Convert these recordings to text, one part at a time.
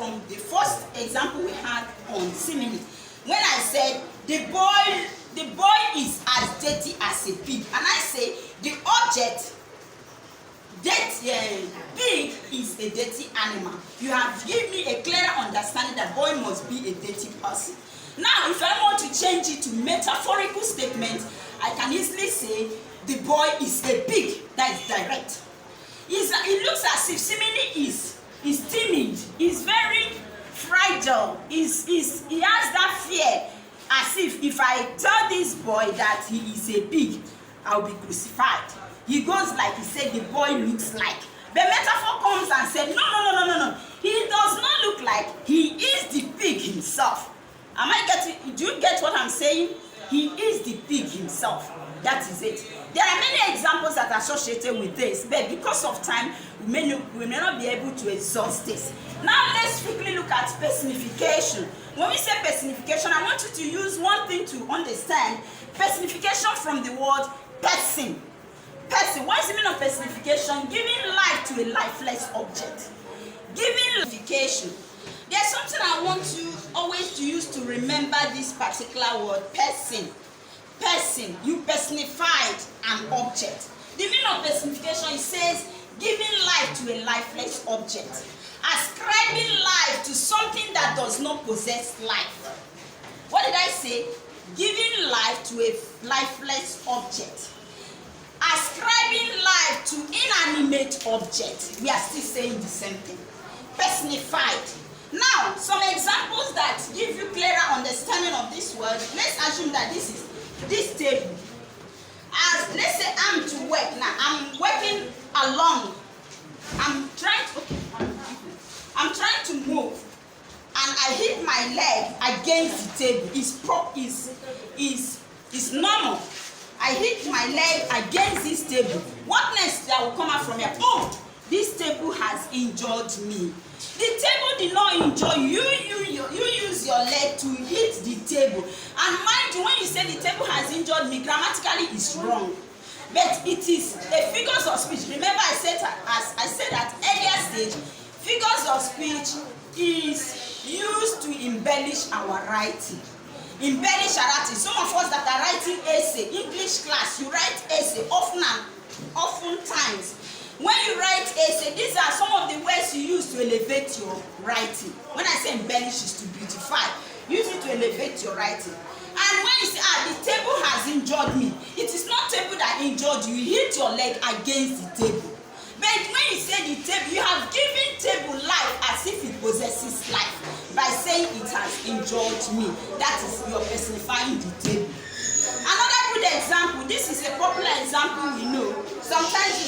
from the first example we had on simile. When I said the boy is as dirty as a pig, and I say the object pig is a dirty animal. You have given me a clearer understanding that boy must be a dirty person. Now, if I want to change it to metaphorical statement, I can easily say the boy is a pig. That is direct. It looks as if simile is timid, is very fragile, he has that fear, as if I tell this boy that he is a pig, I'll be crucified. He goes like he said the boy looks like. The metaphor comes and said, no. He does not look like, he is the pig himself. Am I getting, do you get what I'm saying? He is the pig himself. That is it. There are many examples that are associated with this, but because of time, we may not be able to exhaust this. Now let's quickly look at personification. When we say personification, I want you to use one thing to understand. Personification from the word person. Person. What is the meaning of personification? Giving life to a lifeless object. Giving personification. There's something I want you always to use to remember this particular word, person. Person. You personified an object. The meaning of personification, it says giving life to a lifeless object. Ascribing life to something that does not possess life. What did I say? Giving life to a lifeless object. Ascribing life to inanimate object. We are still saying the same thing. Personified. Now, some examples that give you clearer understanding of this word. Let's assume that this is this table. As let's say I'm to work now. I'm working along. I'm trying to move, and I hit my leg against the table. It's normal. I hit my leg against this table. What next that will come out from here? Oh, this table has injured me. The table did not injure you. You use your leg to hit the table. And mind you, when you say the table has injured me, grammatically it's wrong. But it is a figures of speech. Remember I said at earlier stage, figures of speech is used to embellish our writing. Embellish our writing. Some of us that are writing essay, English class, you write essay often times. When you write essay, these are some of the words you use to elevate your writing. When I say embellish is to beautify, use it to elevate your writing. And when you say, the table has injured me, it is not table that injured you. You hit your leg against the table. But when you say the table, you have given table life as if it possesses life by saying it has injured me. That is, you're personifying the table. Another good example, this is a popular example we know. Sometimes you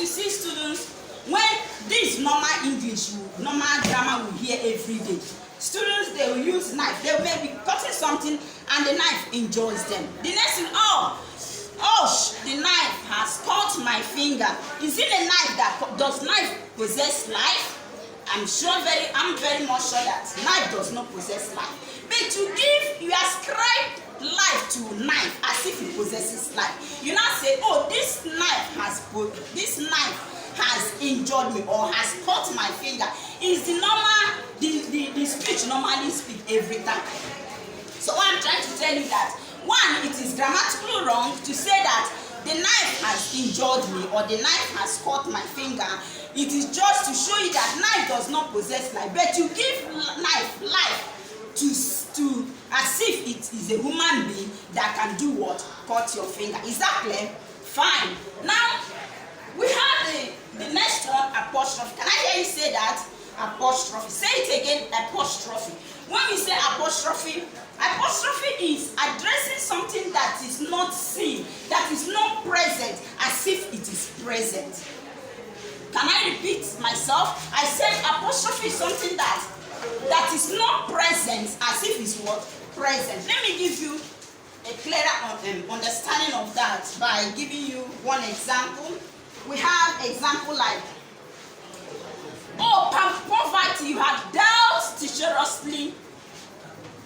see students, when this normal English, normal grammar we hear every day. Students, they will use knife. They may be cutting something and the knife injures them. The next thing, the knife has cut my finger. Is it a knife does knife possess life? I'm very much sure that knife does not possess life. But you ascribe life to knife as if it possesses life. You now say, this knife has injured me or has cut my finger. Is the speech normally speak every time. So what I'm trying to tell you that, one, it is grammatically wrong to say that the knife has injured me or the knife has cut my finger. It is just to show you that knife does not possess life, but you give life to as if it is a human being that can do what? Cut your finger. Is that clear? Fine. Now we have the next one, apostrophe. Can I hear you say that? Apostrophe. Say it again, apostrophe. When we say apostrophe is addressing something that is not seen, that is not present, as if it is present. Can I repeat myself? I said apostrophe is something that is not present, as if it's what? Present. Let me give you a clearer understanding of that by giving you one example. We have example like, poverty, you have dealt treacherously.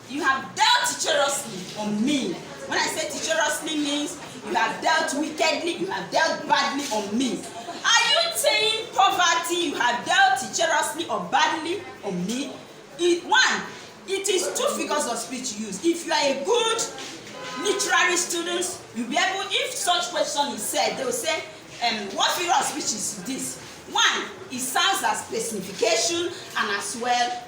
You have dealt treacherously on me. When I say treacherously means you have dealt wickedly, you have dealt badly on me. Are you saying poverty, you have dealt or badly on me. It is two figures of speech used. If you are a good literary student, you'll be able, if such question is said, they will say, what figure of speech is this? One, it sounds as personification and as well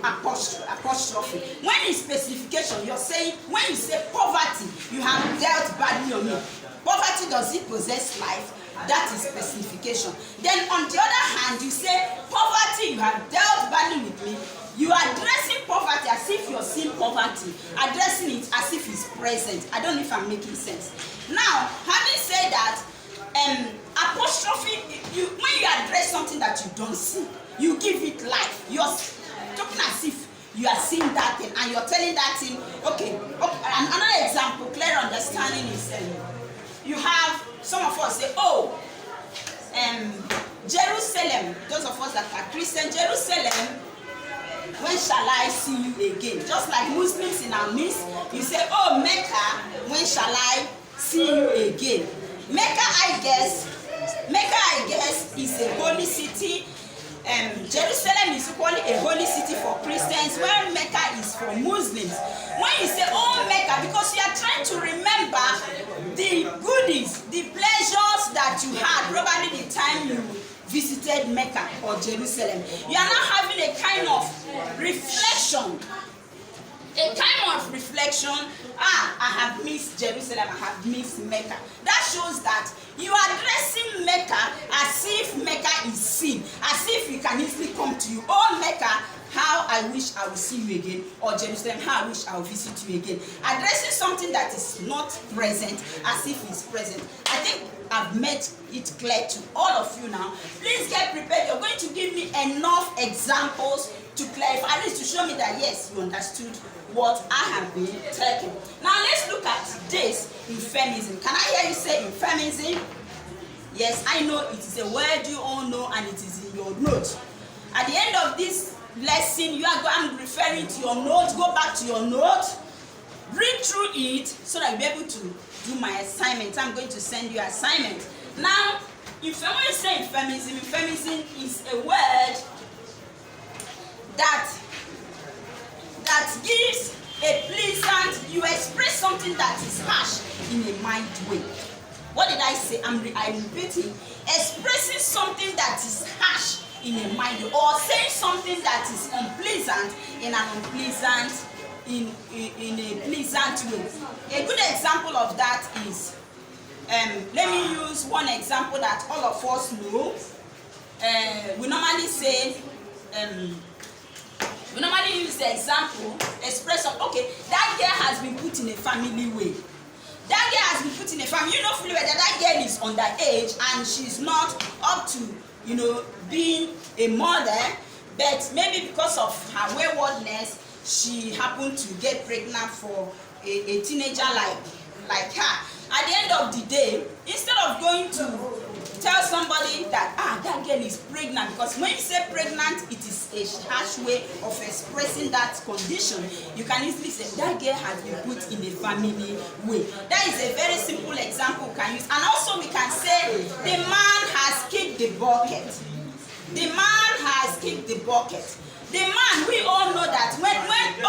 apostrophe. When it's personification, you're saying, when you say poverty, you have dealt badly on me. Poverty, does it possess life? That is personification. Then on the other hand, you say, poverty, you have dealt badly with me. You are addressing poverty as if you're seeing poverty, addressing it as if it's present. I don't know if I'm making sense. Now, having said that, apostrophe, when you address something that you don't see, you give it life. You're talking as if you are seeing that thing, and you're telling that thing, okay. Another example, clear understanding is, you have, some of us say, oh, Jerusalem, those of us that are Christian, Jerusalem, when shall I see you again? Just like Muslims in our midst, you say, oh, Mecca, when shall I see you again? Mecca, I guess, is a holy city. Jerusalem is equally a holy city for Christians, where Mecca is for Muslims. When you say, oh, Mecca, because you are trying to remember the goodies, the pleasures that you had, probably the time you visited Mecca or Jerusalem. You are now having a kind of reflection. I have missed Jerusalem, I have missed Mecca. That shows that you are addressing Mecca as if Mecca is seen, as if you can easily come to you. Oh, Mecca, how I wish I will see you again. Or Jerusalem, how I wish I will visit you again. Addressing something that is not present as if it's present. I think I've made it clear to all of you now. Please get prepared. You're going to give me enough examples to clarify, at least to show me that yes, you understood what I have been taking. Now let's look at this euphemism. Can I hear you say euphemism? Yes, I know it is a word you all know, and it is in your notes. At the end of this lesson, I'm referring to your notes. Go back to your notes, read through it so that you'll be able to do my assignment. I'm going to send you assignment. Now, if I want to say euphemism is a word that gives a pleasant, you express something that is harsh in a mild way. What did I say? I'm repeating. Expressing something that is harsh in a mild way, or saying something that is unpleasant in an unpleasant, in a pleasant way. A good example of that is, let me use one example that all of us know. We normally say, we normally use the example, expression, okay, that girl has been put in a family way. That girl has been put in a family. You know fully well that girl is underage and she's not up to, being a mother, but maybe because of her waywardness, she happened to get pregnant for a teenager like her. At the end of the day, instead of going to tell somebody that that girl is pregnant, because when you say pregnant, it is a harsh way of expressing that condition. You can easily say that girl has been put in a family way. That is a very simple example we can use. And also we can say the man has kicked the bucket. The man has kicked the bucket. The man, we all know that when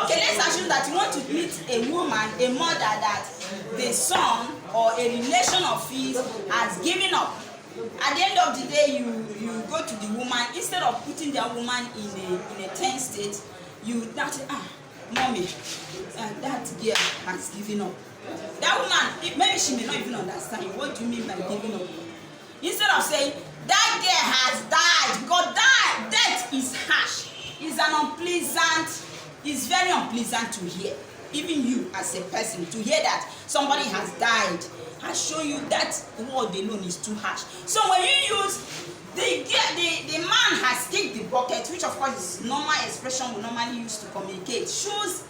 okay, let's assume that you want to meet a woman, a mother that the son or a relation of his has given up. At the end of the day, you go to the woman, instead of putting the woman in a tense state, you now say, mommy, that girl has given up. That woman, maybe she may not even understand you. What do you mean by giving up? Instead of saying, that girl has died, because death is harsh. It's very unpleasant to hear. Even you as a person, to hear that somebody has died, has shown you that word alone is too harsh. So when you use the man has kicked the bucket, which of course is normal expression we normally use to communicate, shows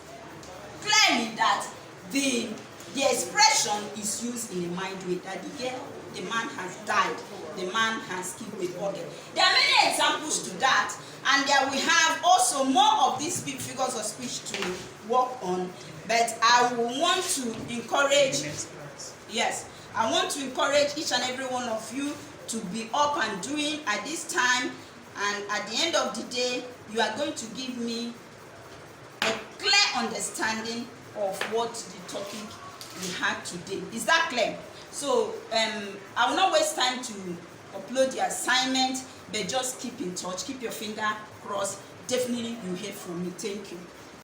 clearly that the expression is used in a mild way, that the man has died, the man has kicked the bucket. There are many examples to that, and there we have also more of these big figures of speech to work on. But I will want to encourage, I want to encourage each and every one of you to be up and doing at this time. and at the end of the day you are going to give me a clear understanding of what the topic we had today. Is that clear? So I will not waste time to upload the assignment, but just keep in touch, keep your finger crossed. Definitely you hear from me. Thank you.